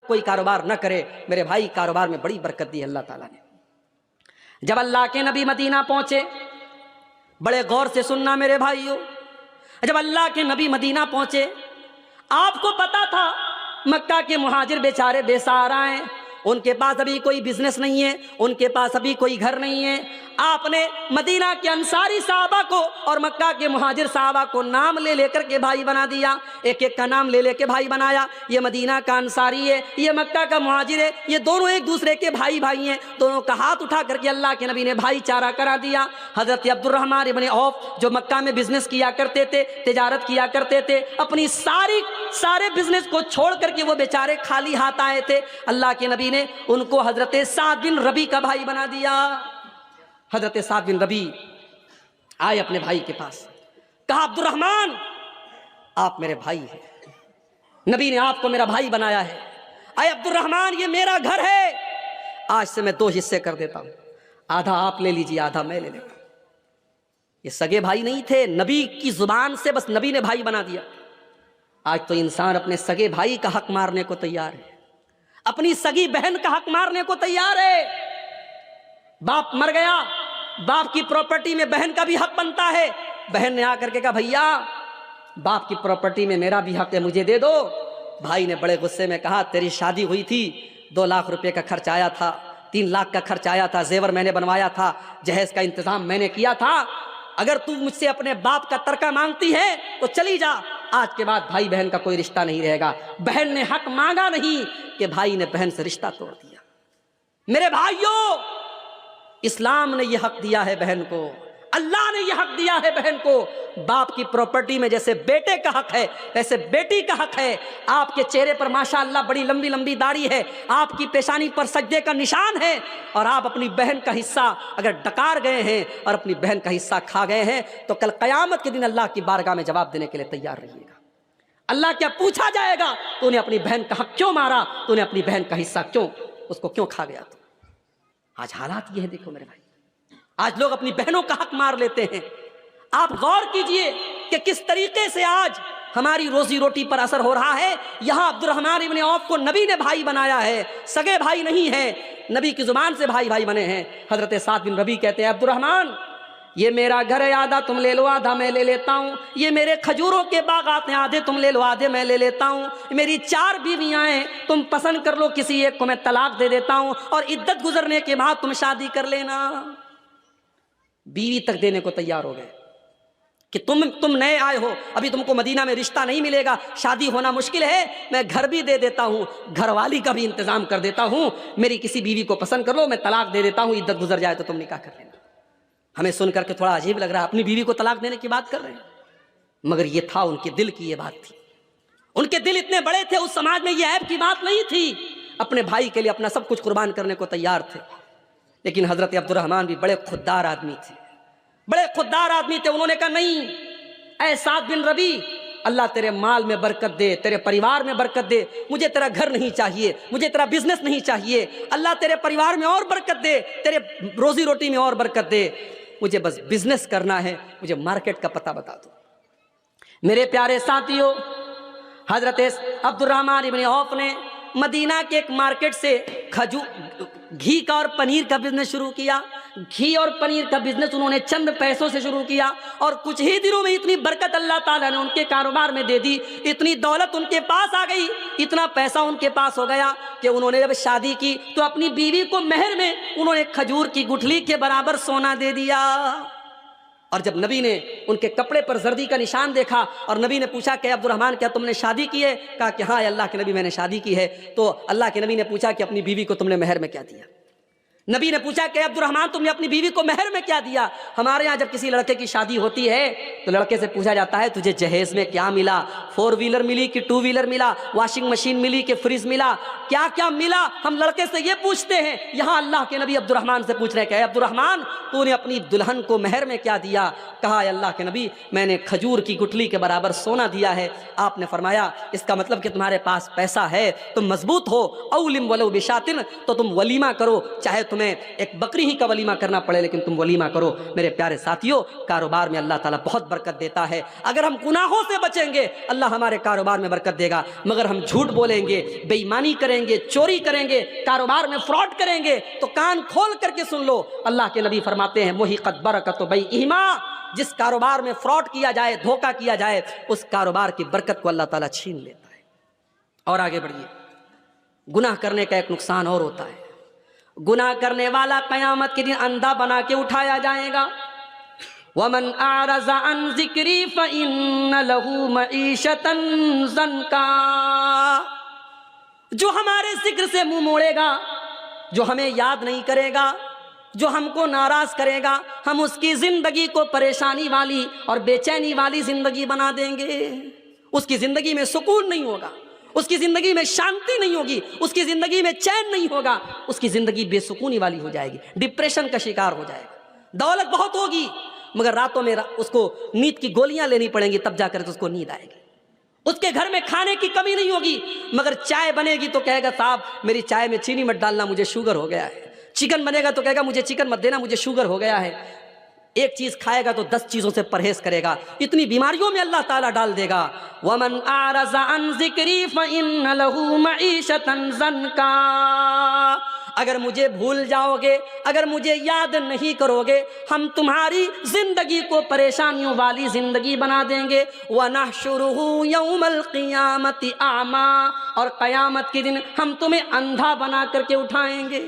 کوئی کاروبار نہ کرے، میرے بھائی کاروبار میں بڑی برکت دی ہے اللہ تعالیٰ نے۔ جب اللہ کے نبی مدینہ پہنچے، بڑے غور سے سننا میرے بھائیوں، جب اللہ کے نبی مدینہ پہنچے، آپ کو پتا تھا مکہ کے مہاجر بیچارے بے سہارا ہیں، ان کے پاس ابھی کوئی بزنس نہیں ہے، ان کے پاس ابھی کوئی گھر نہیں ہے۔ آپ نے مدینہ کے انصاری صحابہ کو اور مکہ کے مہاجر صحابہ کو نام لے لے کر کے بھائی بنا دیا، ایک ایک کا نام لے لے کے بھائی بنایا۔ یہ مدینہ کا انصاری ہے، یہ مکہ کا مہاجر ہے، یہ دونوں ایک دوسرے کے بھائی بھائی ہیں۔ دونوں کا ہاتھ اٹھا کر کے اللہ کے نبی نے بھائی چارہ کرا دیا۔ حضرت عبد الرحمن ابن عوف جو مکہ میں بزنس کیا کرتے تھے، تجارت کیا کرتے تھے، اپنی سارے بزنس کو چھوڑ کر کے وہ بیچارے خالی ہاتھ آئے تھے، اللہ کے نبی نے ان کو حضرت سعد بن ربی کا بھائی بنا دیا۔ حضرت سعد بن ربی آئے اپنے بھائی کے پاس، کہا عبد الرحمن آپ میرے بھائی ہیں، نبی نے آپ کو میرا بھائی بنایا ہے۔ اے عبد الرحمن یہ میرا گھر ہے، آج سے میں 2 حصے کر دیتا ہوں، آدھا آپ لے لیجیے آدھا میں لے لیتا ہوں۔ یہ سگے بھائی نہیں تھے، نبی کی زبان سے بس نبی نے بھائی بنا دیا۔ آج تو انسان اپنے سگے بھائی کا حق مارنے کو تیار ہے، اپنی سگی بہن کا حق مارنے کو تیار ہے۔ باپ مر گیا، باپ کی پراپرٹی میں بہن کا بھی حق بنتا ہے، بہن نے آ کر کے کہا بھیا باپ کی پراپرٹی میں میرا بھی حق ہے، مجھے دے دو۔ بھائی نے بڑے غصے میں کہا تیری شادی ہوئی تھی، 2 لاکھ روپے کا خرچ آیا تھا، 3 لاکھ کا خرچ آیا تھا، زیور میں نے بنوایا تھا، جہیز کا انتظام میں نے کیا تھا، اگر تو مجھ سے اپنے باپ کا ترکہ مانگتی ہے تو چلی جا، آج کے بعد بھائی بہن کا کوئی رشتہ نہیں رہے گا۔ بہن نے حق مانگا نہیں کہ بھائی نے بہن سے رشتہ توڑ دیا۔ میرے بھائیوں، اسلام نے یہ حق دیا ہے بہن کو، اللہ نے یہ حق دیا ہے بہن کو۔ باپ کی پراپرٹی میں جیسے بیٹے کا حق ہے ویسے بیٹی کا حق ہے۔ آپ کے چہرے پر ماشاءاللہ بڑی لمبی لمبی داڑھی ہے، آپ کی پیشانی پر سجدے کا نشان ہے، اور آپ اپنی بہن کا حصہ اگر ڈکار گئے ہیں اور اپنی بہن کا حصہ کھا گئے ہیں تو کل قیامت کے دن اللہ کی بارگاہ میں جواب دینے کے لیے تیار رہیے گا۔ اللہ کیا پوچھا جائے گا تو نے اپنی بہن کا حق کیوں مارا، تو نے اپنی بہن کا حصہ کیوں اس کو کیوں کھا گیا؟ تو آج حالات یہ ہے، دیکھو میرے بھائی، آج لوگ اپنی بہنوں کا حق مار لیتے ہیں۔ آپ غور کیجئے کہ کس طریقے سے آج ہماری روزی روٹی پر اثر ہو رہا ہے۔ یہاں عبد الرحمن ابن عوف کو نبی نے بھائی بنایا ہے، سگے بھائی نہیں ہیں، نبی کی زبان سے بھائی بھائی بنے ہیں۔ حضرت سعد بن ربی کہتے ہیں عبد الرحمن یہ میرا گھر ہے، آدھا تم لے لو آدھا میں لے لیتا ہوں، یہ میرے کھجوروں کے باغات ہیں، آدھے تم لے لو آدھے میں لے لیتا ہوں، میری 4 بیویاں ہیں، تم پسند کر لو کسی ایک کو میں طلاق دے دیتا ہوں، اور عدت گزرنے کے بعد تم شادی کر لینا۔ بیوی تک دینے کو تیار ہو گئے کہ تم نئے آئے ہو، ابھی تم کو مدینہ میں رشتہ نہیں ملے گا، شادی ہونا مشکل ہے، میں گھر بھی دے دیتا ہوں، گھر والی کا بھی انتظام کر دیتا ہوں، میری کسی بیوی کو پسند کر لو، میں طلاق دے دیتا ہوں، عدت گزر جائے تو تم نکاح کر لینا۔ ہمیں سن کر کے تھوڑا عجیب لگ رہا ہے، اپنی بیوی کو طلاق دینے کی بات کر رہے ہیں، مگر یہ تھا ان کے دل کی یہ بات تھی، ان کے دل اتنے بڑے تھے، اس سماج میں یہ عیب کی بات نہیں تھی، اپنے بھائی کے لیے اپنا سب کچھ قربان کرنے کو تیار تھے۔ لیکن حضرت عبد الرحمن بھی بڑے خوددار آدمی تھے، بڑے خوددار آدمی تھے، انہوں نے کہا نہیں اے سعد بن ربی، اللہ تیرے مال میں برکت دے، تیرے پریوار میں برکت دے، مجھے تیرا گھر نہیں چاہیے، مجھے تیرا بزنس نہیں چاہیے، اللہ تیرے پریوار میں اور برکت دے، تیرے روزی روٹی میں اور برکت دے، مجھے بس بزنس کرنا ہے، مجھے مارکیٹ کا پتہ بتا دو۔ میرے پیارے ساتھیوں، حضرت عبد الرحمن ابن عوف نے مدینہ کے ایک مارکیٹ سے گھی کا اور پنیر کا بزنس شروع کیا۔ گھی اور پنیر کا بزنس انہوں نے چند پیسوں سے شروع کیا، اور کچھ ہی دنوں میں اتنی برکت اللہ تعالیٰ نے ان کے کاروبار میں دے دی، اتنی دولت ان کے پاس آ گئی، اتنا پیسہ ان کے پاس ہو گیا کہ انہوں نے جب شادی کی تو اپنی بیوی کو مہر میں انہوں نے کھجور کی گٹھلی کے برابر سونا دے دیا۔ اور جب نبی نے ان کے کپڑے پر زردی کا نشان دیکھا اور نبی نے پوچھا کہ عبد الرحمن کیا تم نے شادی کی ہے؟ کہا کہ ہاں اللہ کے نبی میں نے شادی کی ہے۔ تو اللہ کے نبی نے پوچھا کہ اپنی بیوی کو تم نے مہر میں کیا دیا؟ نبی نے پوچھا کہ عبد الرحمن تم نے اپنی بیوی کو مہر میں کیا دیا؟ ہمارے ہاں جب کسی لڑکے کی شادی ہوتی ہے تو لڑکے سے پوچھا جاتا ہے تجھے جہیز میں کیا ملا، 4 ویلر ملی کہ 2 ویلر ملا، واشنگ مشین ملی کہ فریج ملا، کیا کیا ملا، ہم لڑکے سے یہ پوچھتے ہیں۔ یہاں اللہ کے نبی عبد الرحمن سے پوچھ رہے ہیں کہ اے عبد الرحمن تو نے اپنی دلہن کو مہر میں کیا دیا؟ کہا اے اللہ کے نبی میں نے کھجور کی گٹھلی کے برابر سونا دیا ہے۔ آپ نے فرمایا اس کا مطلب کہ تمہارے پاس پیسہ ہے، تم مضبوط ہو، اولم ولو بشاتن، تو تم ولیمہ کرو، چاہے تمہیں ایک بکری ہی کا ولیمہ کرنا پڑے لیکن تم ولیمہ کرو۔ میرے پیارے ساتھیوں، کاروبار میں اللہ تعالیٰ بہت برکت دیتا ہے۔ اگر ہم گناہوں سے بچیں گے اللہ ہمارے کاروبار میں برکت دے گا، مگر ہم جھوٹ بولیں گے، بے ایمانی کریں گے، چوری کریں گے، کاروبار میں فراڈ کریں گے تو کان کھول کر کے سن لو، اللہ کے نبی فرماتے ہیں محقت برکت بیعہما، جس کاروبار میں فراڈ کیا جائے، دھوکہ کیا جائے، اس کاروبار کی برکت کو اللہ تعالیٰ چھین لیتا ہے۔ اور آگے بڑھیے، گناہ کرنے کا ایک نقصان اور ہوتا ہے، گناہ کرنے والا قیامت کے دن اندھا بنا کے اٹھایا جائے گا۔ وَمَنْ أَعْرَضَ عَنْ ذِكْرِي فَإِنَّ لَهُ مَعِيشَةً ضَنْكًا، جو ہمارے ذکر سے منہ موڑے گا، جو ہمیں یاد نہیں کرے گا، جو ہم کو ناراض کرے گا، ہم اس کی زندگی کو پریشانی والی اور بے چینی والی زندگی بنا دیں گے۔ اس کی زندگی میں سکون نہیں ہوگا، اس کی زندگی میں شانتی نہیں ہوگی، اس کی زندگی میں چین نہیں ہوگا، اس کی زندگی بے سکونی والی ہو جائے گی، ڈپریشن کا شکار ہو جائے گا۔ دولت بہت ہوگی مگر راتوں میں اس کو نیند کی گولیاں لینی پڑیں گی تب جا کر اس کو نیند آئے گی۔ اس کے گھر میں کھانے کی کمی نہیں ہوگی مگر چائے بنے گی تو کہے گا صاحب میری چائے میں چینی مت ڈالنا، مجھے شوگر ہو گیا ہے۔ چکن بنے گا تو کہے گا مجھے چکن مت دینا، مجھے شوگر ہو گیا ہے۔ ایک چیز کھائے گا تو 10 چیزوں سے پرہیز کرے گا، اتنی بیماریوں میں اللہ تعالیٰ ڈال دے گا۔ وَمَنْ أَعْرَضَ عَنْ ذِكْرِي فَإِنَّ لَهُ مَعِيشَةً ضَنْكًا، اگر مجھے بھول جاؤ گے، اگر مجھے یاد نہیں کرو گے، ہم تمہاری زندگی کو پریشانیوں والی زندگی بنا دیں گے۔ وَنَحْشُرُهُ يَوْمَ الْقِيَامَةِ أَعْمَى، اور قیامت کے دن ہم تمہیں اندھا بنا کر کے اٹھائیں گے۔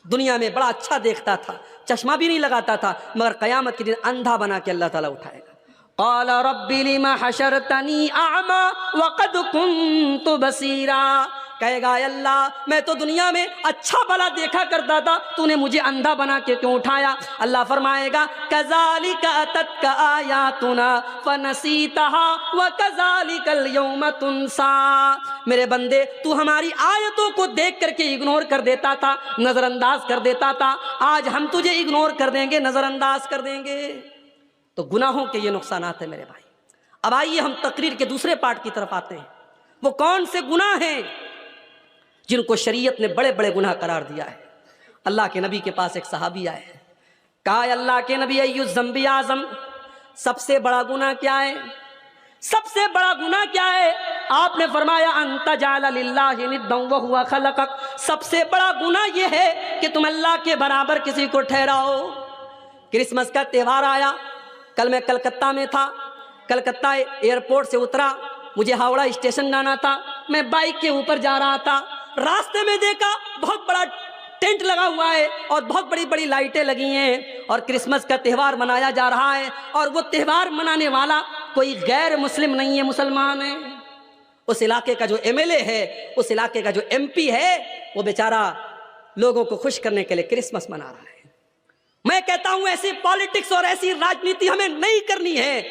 دنیا میں بڑا اچھا دیکھتا تھا، چشمہ بھی نہیں لگاتا تھا، مگر قیامت کے دن اندھا بنا کے اللہ تعالیٰ اٹھائے گا۔ قال رب لم حشرتنی اعمی وقد كنت بصیرا، کہے گا اے اللہ میں تو دنیا میں اچھا بھلا دیکھا کرتا تھا، تو نے مجھے اندھا بنا کے کیوں اٹھایا؟ اللہ فرمائے گا کذالک اتتک آیاتنا فنسیتها وکذالک اليوم تنسی، میرے بندے تو ہماری آیتوں کو دیکھ کر کے اگنور کر دیتا تھا، نظر انداز کر دیتا تھا، آج ہم تجھے اگنور کر دیں گے، نظر انداز کر دیں گے۔ تو گناہوں کے یہ نقصانات ہیں میرے بھائی۔ اب آئیے ہم تقریر کے دوسرے پارٹ کی طرف آتے ہیں، وہ کون سے گناہ ہیں جن کو شریعت نے بڑے بڑے گناہ قرار دیا ہے۔ اللہ کے نبی کے پاس ایک صحابی آئے ہیں، کہا اللہ کے نبی ای الذنب اعظم، سب سے بڑا گناہ کیا ہے؟ سب سے بڑا گناہ کیا ہے؟ آپ نے فرمایا ان تجعل للہ ندا وہو خلقک، سب سے بڑا گناہ یہ ہے کہ تم اللہ کے برابر کسی کو ٹھہراؤ۔ کرسمس کا تہوار آیا، کل میں کلکتہ میں تھا، کلکتہ ایئرپورٹ سے اترا، مجھے ہاوڑا اسٹیشن جانا تھا، میں بائک کے اوپر جا رہا تھا، راستے میں دیکھا بہت بڑا ٹینٹ لگا ہوا ہے اور بہت بڑی بڑی لائٹیں لگی ہیں اور کرسمس کا تہوار منایا جا رہا ہے، اور وہ تہوار منانے والا کوئی غیر مسلم نہیں ہے، مسلمان ہے۔ اس علاقے کا جو ایم ایل اے ہے، اس علاقے کا جو ایم پی ہے، وہ بیچارہ لوگوں کو خوش کرنے کے لیے کرسمس منا رہا ہے۔ میں کہتا ہوں ایسی پالیٹکس اور ایسی راجنیتی ہمیں نہیں کرنی ہے،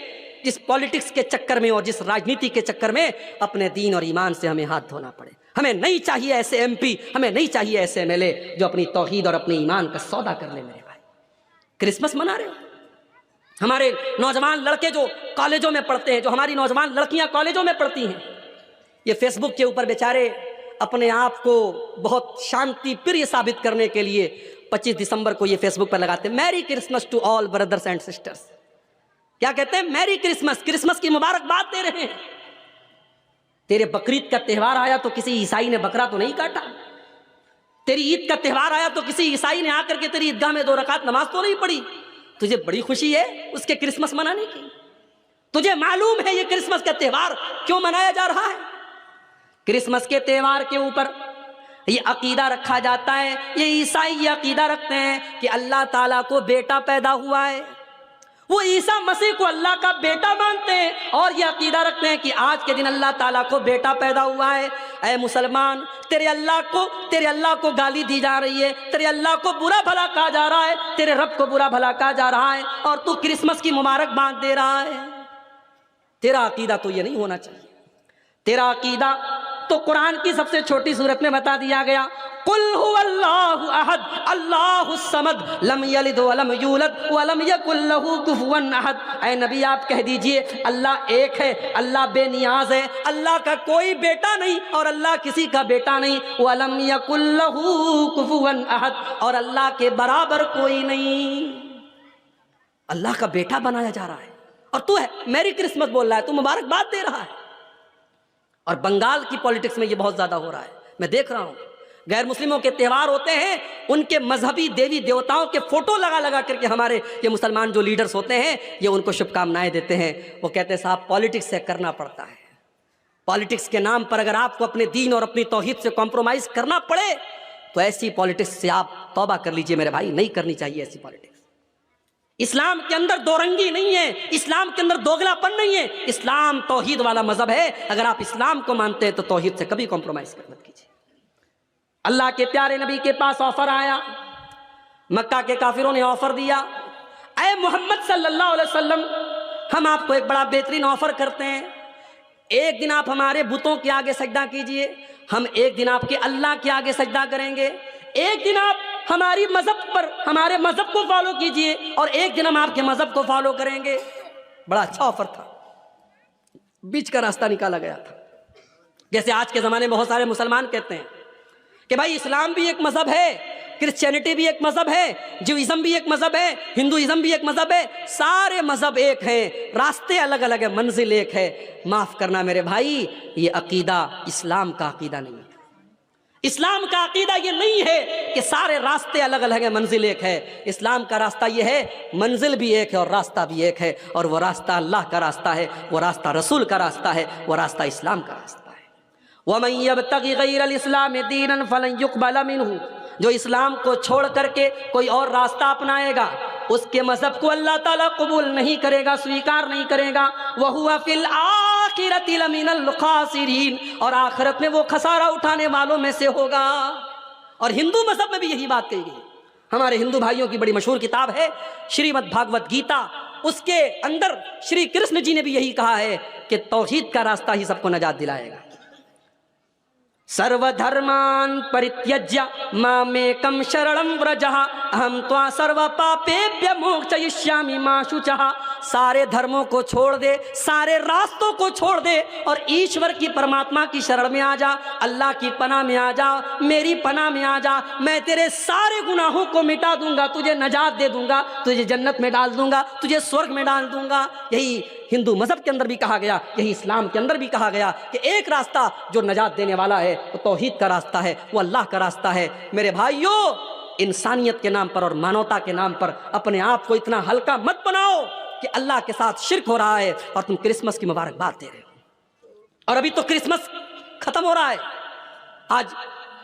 جس پالیٹکس کے چکر میں اور جس راجنیتی کے چکر میں اپنے دین اور ایمان سے ہمیں ہاتھ دھونا پڑے۔ ہمیں نہیں چاہیے ایسے ایم پی، ہمیں نہیں چاہیے ایسے ایم ایل اے جو اپنی توحید اور اپنے ایمان کا سودا کر لے۔ میرے بھائی کرسمس منا رہے ہو، ہمارے نوجوان لڑکے جو کالجوں میں پڑھتے ہیں، جو ہماری نوجوان لڑکیاں کالجوں میں پڑھتی ہیں، یہ فیس بک کے اوپر بیچارے اپنے آپ کو بہت شانتی پریہ ثابت کرنے کے لیے 25 دسمبر کو یہ فیس بک پر لگاتے ہیں میری Christmas to all brothers and sisters. کیا کہتے ہیں؟ میری کرسمس، کرسمس کی مبارکباد دے رہے ہیں۔ تیرے بقرعید کا تہوار آیا تو کسی عیسائی نے بکرا تو نہیں کاٹا، تیری عید کا تہوار آیا تو کسی عیسائی نے آ کر کے تیری عیدگاہ میں 2 رکعت نماز تو نہیں پڑھی۔ تجھے بڑی خوشی ہے اس کے کرسمس منانے کی؟ تجھے معلوم ہے یہ کرسمس کا تہوار کیوں منایا جا رہا ہے؟ کرسمس کے تہوار کے اوپر یہ عقیدہ رکھا جاتا ہے، یہ عیسائی یہ عقیدہ رکھتے ہیں کہ اللہ تعالیٰ کو بیٹا پیدا ہوا ہے، وہ عیسیٰ مسیح کو اللہ کا بیٹا مانتے ہیں اور یہ عقیدہ رکھتے ہیں کہ آج کے دن اللہ تعالیٰ کو بیٹا پیدا ہوا ہے۔ اے مسلمان، تیرے اللہ کو گالی دی جا رہی ہے، تیرے اللہ کو برا بھلا کہا جا رہا ہے، تیرے رب کو برا بھلا کہا جا رہا ہے، اور تو کرسمس کی مبارکباد دے رہا ہے۔ تیرا عقیدہ تو یہ نہیں ہونا چاہیے۔ تیرا عقیدہ تو قرآن کی سب سے چھوٹی سورت میں بتا دیا گیا، قل هو اللہ احد اللہ الصمد لم یلد ولم یولد ولم یکن له کفوا احد۔ اے نبی آپ کہہ دیجئے اللہ ایک ہے، اللہ بے نیاز ہے، اللہ کا کوئی بیٹا نہیں اور اللہ کسی کا بیٹا نہیں، ولم یکن له کفوا احد، اور اللہ کے برابر کوئی نہیں۔ اللہ کا بیٹا بنایا جا رہا ہے اور تو ہے میری کرسمس بول رہا ہے، تو مبارکباد دے رہا ہے۔ اور بنگال کی پولیٹکس میں یہ بہت زیادہ ہو رہا ہے، میں دیکھ رہا ہوں۔ غیر مسلموں کے تہوار ہوتے ہیں، ان کے مذہبی دیوی دیوتاؤں کے فوٹو لگا لگا کر کے ہمارے یہ مسلمان جو لیڈرز ہوتے ہیں یہ ان کو شبھ کامنائیں دیتے ہیں۔ وہ کہتے ہیں صاحب پولیٹکس سے کرنا پڑتا ہے، پولیٹکس کے نام پر اگر آپ کو اپنے دین اور اپنی توحید سے کمپرومائز کرنا پڑے تو ایسی پولیٹکس سے آپ توبہ کر لیجئے میرے بھائی، نہیں کرنی چاہیے ایسی پولیٹکس۔ اسلام کے اندر دو رنگی نہیں ہے، اسلام کے اندر دوگلا پن نہیں ہے، اسلام توحید والا مذہب ہے۔ اگر آپ اسلام کو مانتے ہیں تو توحید سے کبھی کمپرومائز مت کیجیے۔ اللہ کے پیارے نبی کے پاس آفر آیا، مکہ کے کافروں نے آفر دیا، اے محمد صلی اللہ علیہ وسلم ہم آپ کو ایک بڑا بہترین آفر کرتے ہیں، ایک دن آپ ہمارے بتوں کے آگے سجدہ کیجئے، ہم ایک دن آپ کے اللہ کے آگے سجدہ کریں گے، ایک دن آپ ہماری مذہب پر ہمارے مذہب کو فالو کیجئے اور ایک دن ہم آپ کے مذہب کو فالو کریں گے۔ بڑا اچھا آفر تھا، بیچ کا راستہ نکالا گیا تھا۔ جیسے آج کے زمانے میں بہت سارے مسلمان کہتے ہیں کہ بھائی اسلام بھی ایک مذہب ہے، کرسچینٹی بھی ایک مذہب ہے، جوئزم بھی ایک مذہب ہے، ہندوازم بھی ایک مذہب ہے، سارے مذہب ایک ہیں، راستے الگ الگ ہیں، منزل ایک ہے۔ معاف کرنا میرے بھائی، یہ عقیدہ اسلام کا عقیدہ نہیں ہے۔ اسلام کا عقیدہ یہ نہیں ہے کہ سارے راستے الگ الگ ہیں، منزل ایک ہے۔ اسلام کا راستہ یہ ہے منزل بھی ایک ہے اور راستہ بھی ایک ہے، اور وہ راستہ اللہ کا راستہ ہے، وہ راستہ رسول کا راستہ ہے، وہ راستہ اسلام کا راستہ ہے۔ وَمَن يَبْتَغِ غَيْرَ الْإِسْلَامِ دِينًا فَلَن يُقْبَلَ مِنْهُ، جو اسلام کو چھوڑ کر کے کوئی اور راستہ اپنائے گا اس کے مذہب کو اللہ تعالیٰ قبول نہیں کرے گا، سویکار نہیں کرے گا۔ وَهُوَ فِي الْآخِرَةِ لَمِنَ الْخَاسِرِينَ، اور آخرت میں وہ خسارہ اٹھانے والوں میں سے ہوگا۔ اور ہندو مذہب میں بھی یہی بات کہی گئی۔ ہمارے ہندو بھائیوں کی بڑی مشہور کتاب ہے شریمد بھاگوت گیتا، اس کے اندر شری کرشن جی نے بھی یہی کہا ہے کہ توحید کا راستہ ہی سب کو نجات دلائے گا۔ سرو دھرمان پریتیجیا مامیکم شرنم ورجہ اہم توا سرو پاپیبھیہ موکشیشیامی ما شوچہ، سارے دھرموں کو چھوڑ دے، سارے راستوں کو چھوڑ دے اور ایشور کی پرماتما کی شرن میں آ جا، اللہ کی پناہ میں آ جا، میری پناہ میں آ جا، میں تیرے سارے گناہوں کو مٹا دوں گا، تجھے نجات دے دوں گا، تجھے جنت میں ڈال دوں گا، تجھے سورگ میں ڈال دوں گا۔ یہی ہندو مذہب کے اندر بھی کہا گیا، یہی اسلام کے اندر بھی کہا گیا کہ ایک راستہ جو نجات دینے والا ہے وہ توحید کا راستہ ہے، وہ اللہ کا راستہ ہے۔ میرے بھائیو، انسانیت کے نام پر اور مانوتا کے نام پر اپنے آپ کو اتنا ہلکا مت بناؤ کہ اللہ کے ساتھ شرک ہو رہا ہے اور تم کرسمس کی مبارکباد دے رہے ہو۔ اور ابھی تو کرسمس ختم ہو رہا ہے، آج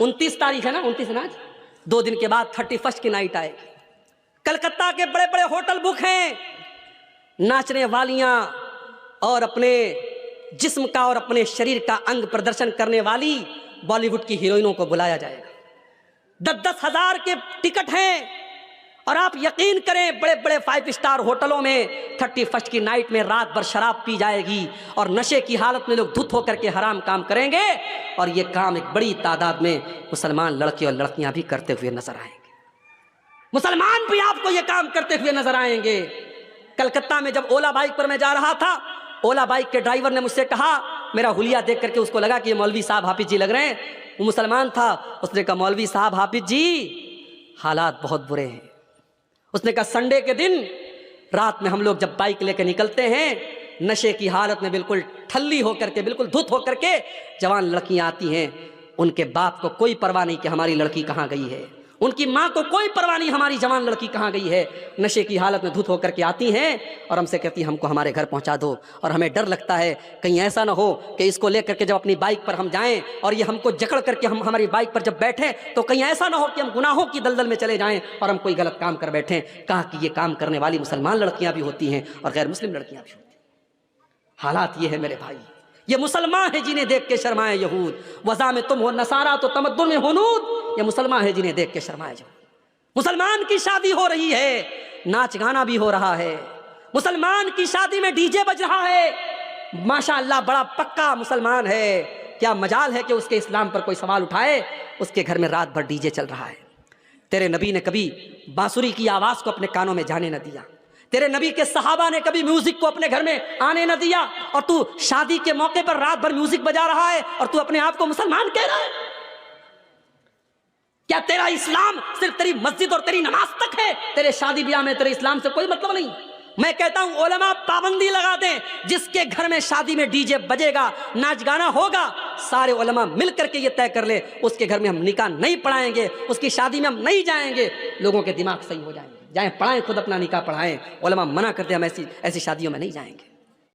29 تاریخ ہے نا، 29 ہے نا آج، 2 دن کے بعد 31 کی نائٹ آئے گی۔ کلکتہ کے بڑے بڑے ہوٹل بک ہیں، ناچنے والیاں اور اپنے جسم کا اور اپنے شریر کا انگ پردرشن کرنے والی بالی ووڈ کی ہیروئنوں کو بلایا جائے گا۔ 10-10 ہزار کے ٹکٹ ہیں، اور آپ یقین کریں بڑے بڑے 5 اسٹار ہوٹلوں میں 31 کی نائٹ میں رات بھر شراب پی جائے گی اور نشے کی حالت میں لوگ دھت ہو کر کے حرام کام کریں گے، اور یہ کام ایک بڑی تعداد میں مسلمان لڑکے اور لڑکیاں بھی کرتے ہوئے نظر آئیں گے۔ مسلمان بھی آپ کو یہ کام کرتے ہوئے نظر آئیں گے۔ کلکتہ میں جب اولا بائک پر میں جا رہا تھا، اولا بائک کے ڈرائیور نے مجھ سے کہا، میرا حلیہ دیکھ کر کے اس کو لگا کہ یہ مولوی صاحب حافظ جی لگ رہے ہیں، وہ مسلمان تھا۔ اس نے کہا مولوی صاحب حافظ جی حالات بہت برے ہیں۔ اس نے کہا سنڈے کے دن رات میں ہم لوگ جب بائک لے کے نکلتے ہیں، نشے کی حالت میں بالکل ٹھلی ہو کر کے، بالکل دھت ہو کر کے جوان لڑکیاں آتی ہیں، ان کے باپ کو کوئی پرواہ نہیں کہ ہماری لڑکی کہاں گئی ہے، ان کی ماں کو کوئی پرواہ نہیں ہماری جوان لڑکی کہاں گئی ہے، نشے کی حالت میں دھت ہو کر کے آتی ہیں اور ہم سے کہتی ہیں ہم کو ہمارے گھر پہنچا دو۔ اور ہمیں ڈر لگتا ہے کہیں ایسا نہ ہو کہ اس کو لے کر کے جب اپنی بائک پر ہم جائیں اور یہ ہم کو جکڑ کر کے ہم ہماری بائک پر جب بیٹھیں تو کہیں ایسا نہ ہو کہ ہم گناہوں کی دلدل میں چلے جائیں اور ہم کوئی غلط کام کر بیٹھیں۔ کہا کہ یہ کام کرنے والی مسلمان لڑکیاں بھی ہوتی ہیں اور غیر مسلم لڑکیاں بھی ہوتی ہیں۔ حالات یہ ہے میرے بھائی، یہ مسلمان ہیں جنہیں دیکھ کے شرمائے یہود، وضع میں تم ہو نصارہ تو تمدن میں ہنود، یہ مسلمان ہیں جنہیں دیکھ کے شرمائے یہود۔ مسلمان کی شادی ہو رہی ہے، ناچ گانا بھی ہو رہا ہے، مسلمان کی شادی میں ڈی جے بج رہا ہے، ماشاءاللہ بڑا پکا مسلمان ہے، کیا مجال ہے کہ اس کے اسلام پر کوئی سوال اٹھائے؟ اس کے گھر میں رات بھر ڈی جے چل رہا ہے۔ تیرے نبی نے کبھی بانسری کی آواز کو اپنے کانوں میں جانے نہ دیا، تیرے نبی کے صحابہ نے کبھی میوزک کو اپنے گھر میں آنے نہ دیا، اور تو شادی کے موقع پر رات بھر میوزک بجا رہا ہے اور تو اپنے آپ کو مسلمان کہہ رہا ہے؟ کیا تیرا اسلام صرف تیری مسجد اور تیری نماز تک ہے؟ تیرے شادی بیاہ میں تیرے اسلام سے کوئی مطلب نہیں؟ میں کہتا ہوں علماء پابندی لگا دیں، جس کے گھر میں شادی میں ڈی جے بجے گا، ناچ گانا ہوگا، سارے علماء مل کر کے یہ طے کر لیں اس کے گھر میں ہم نکاح نہیں پڑھائیں گے، اس کی شادی میں ہم نہیں جائیں گے، لوگوں کے دماغ صحیح ہو جائیں گے۔ جائیں پڑھائیں، خود اپنا نکاح پڑھائیں، علماء منع کرتے ہیں ہم ایسی شادیوں میں نہیں جائیں گے۔